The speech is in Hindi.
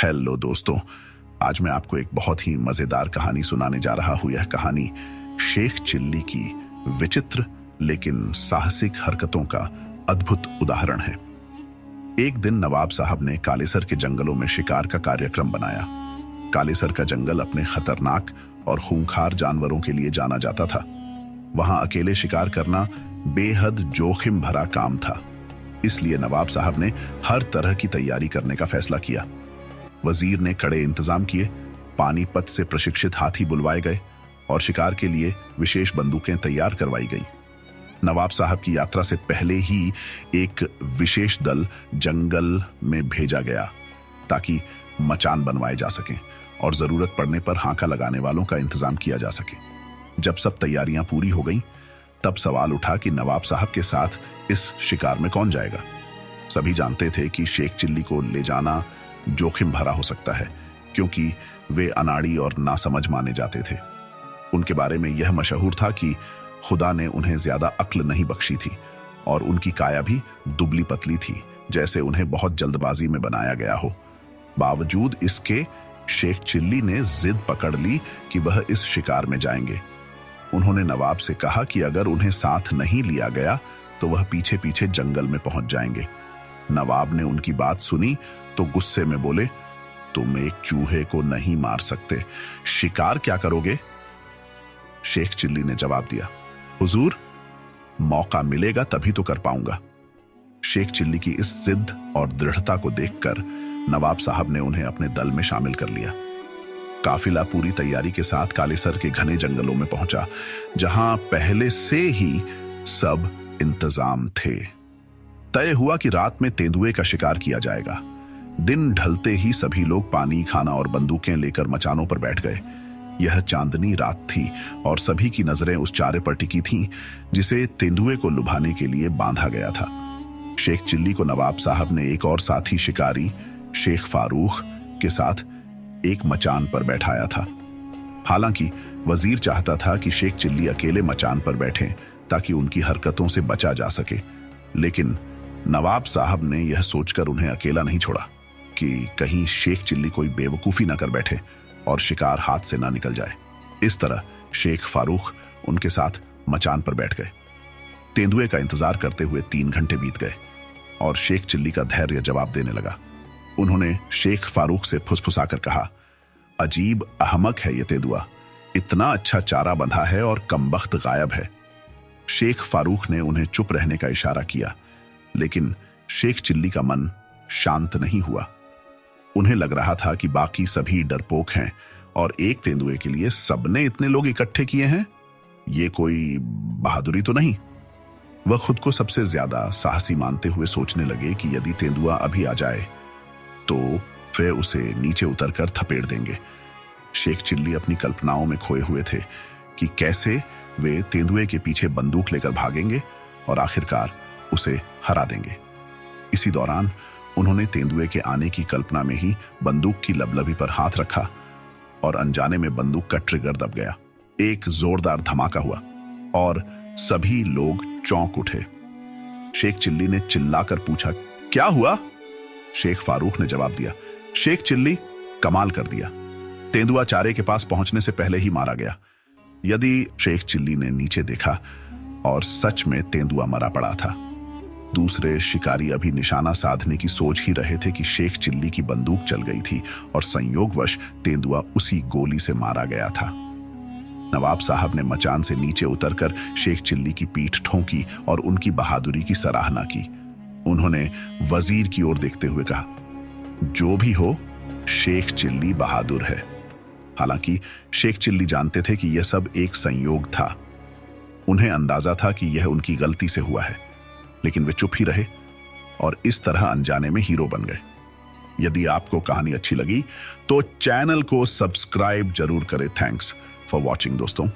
हेलो दोस्तों, आज मैं आपको एक बहुत ही मजेदार कहानी सुनाने जा रहा हूं। यह कहानी शेख चिल्ली की विचित्र लेकिन साहसिक हरकतों का अद्भुत उदाहरण है। एक दिन नवाब साहब ने कालेसर के जंगलों में शिकार का कार्यक्रम बनाया। कालेसर का जंगल अपने खतरनाक और खूंखार जानवरों के लिए जाना जाता था। वहां अकेले शिकार करना बेहद जोखिम भरा काम था, इसलिए नवाब साहब ने हर तरह की तैयारी करने का फैसला किया। वजीर ने कड़े इंतजाम किए, पानीपत से प्रशिक्षित हाथी बुलवाए गए और शिकार के लिए विशेष बंदूकें तैयार करवाई गईं। नवाब साहब की यात्रा से पहले ही एक विशेष दल जंगल में भेजा गया ताकि मचान बनवाए जा सकें और जरूरत पड़ने पर हांका लगाने वालों का इंतजाम किया जा सके। जब सब तैयारियां पूरी हो गईं, तब सवाल उठा कि नवाब साहब के साथ इस शिकार में कौन जाएगा। सभी जानते थे कि शेख चिल्ली को ले जाना जोखिम भरा हो सकता है, क्योंकि वे अनाड़ी और नासमझ माने जाते थे। उनके बारे में यह मशहूर था कि खुदा ने उन्हें ज्यादा अक्ल नहीं बख्शी थी और उनकी काया भी दुबली पतली थी, जैसे उन्हें बहुत जल्दबाजी में बनाया गया हो। बावजूद इसके शेख चिल्ली ने जिद पकड़ ली कि वह इस शिकार में जाएंगे। उन्होंने नवाब से कहा कि अगर उन्हें साथ नहीं लिया गया तो वह पीछे पीछे जंगल में पहुंच जाएंगे। नवाब ने उनकी बात सुनी तो गुस्से में बोले, तुम एक चूहे को नहीं मार सकते, शिकार क्या करोगे? शेख चिल्ली ने जवाब दिया, हुजूर, मौका मिलेगा तभी तो कर पाऊंगा। शेख चिल्ली की इस जिद और दृढ़ता को देखकर नवाब साहब ने उन्हें अपने दल में शामिल कर लिया। काफिला पूरी तैयारी के साथ कालेसर के घने जंगलों में पहुंचा, जहां पहले से ही सब इंतजाम थे। तय हुआ कि रात में तेंदुए का शिकार किया जाएगा। दिन ढलते ही सभी लोग पानी, खाना और बंदूकें लेकर मचानों पर बैठ गए। यह चांदनी रात थी और सभी की नजरें उस चारे पर टिकी थीं जिसे तेंदुए को लुभाने के लिए बांधा गया था। शेख चिल्ली को नवाब साहब ने एक और साथी शिकारी शेख फारूक के साथ एक मचान पर बैठाया था। हालांकि वजीर चाहता था कि शेख चिल्ली अकेले मचान पर बैठें ताकि उनकी हरकतों से बचा जा सके, लेकिन नवाब साहब ने यह सोचकर उन्हें अकेला नहीं छोड़ा कि कहीं शेख चिल्ली कोई बेवकूफी न कर बैठे और शिकार हाथ से ना निकल जाए। इस तरह शेख फारूक उनके साथ मचान पर बैठ गए। तेंदुए का इंतजार करते हुए 3 घंटे बीत गए और शेख चिल्ली का धैर्य जवाब देने लगा। उन्होंने शेख फारूक से फुसफुसाकर कहा, अजीब अहमक है ये तेंदुआ, इतना अच्छा चारा बंधा है और कमबख्त गायब है। शेख फारूक ने उन्हें चुप रहने का इशारा किया, लेकिन शेख चिल्ली का मन शांत नहीं हुआ। उन्हें लग रहा था कि बाकी सभी डरपोक हैं और एक तेंदुए के लिए सबने इतने लोग इकट्ठे किए हैं, ये कोई बहादुरी तो नहीं। वह खुद को सबसे ज्यादा साहसी मानते हुए सोचने लगे कि यदि तेंदुआ अभी आ जाए तो वे उसे नीचे उतरकर थपेड़ देंगे। शेख चिल्ली अपनी कल्पनाओं में खोए हुए थे कि कैसे वे तेंदुए के पीछे बंदूक लेकर भागेंगे और आखिरकार उसे हरा देंगे। इसी दौरान उन्होंने तेंदुए के आने की कल्पना में ही बंदूक की लबलबी पर हाथ रखा और अनजाने में बंदूक का ट्रिगर दब गया। एक जोरदार धमाका हुआ और सभी लोग चौंक उठे। शेख चिल्ली ने चिल्लाकर पूछा, क्या हुआ? शेख फारूक ने जवाब दिया, शेख चिल्ली, कमाल कर दिया, तेंदुआ चारे के पास पहुंचने से पहले ही मारा गया। यदि शेख चिल्ली ने नीचे देखा और सच में तेंदुआ मरा पड़ा था। दूसरे शिकारी अभी निशाना साधने की सोच ही रहे थे कि शेख चिल्ली की बंदूक चल गई थी और संयोगवश तेंदुआ उसी गोली से मारा गया था। नवाब साहब ने मचान से नीचे उतरकर शेख चिल्ली की पीठ ठोंकी और उनकी बहादुरी की सराहना की। उन्होंने वजीर की ओर देखते हुए कहा, जो भी हो, शेख चिल्ली बहादुर है। हालांकि शेख चिल्ली जानते थे कि यह सब एक संयोग था। उन्हें अंदाजा था कि यह उनकी गलती से हुआ है, लेकिन वे चुप ही रहे और इस तरह अनजाने में हीरो बन गए। यदि आपको कहानी अच्छी लगी तो चैनल को सब्सक्राइब जरूर करें। थैंक्स फॉर वॉचिंग दोस्तों।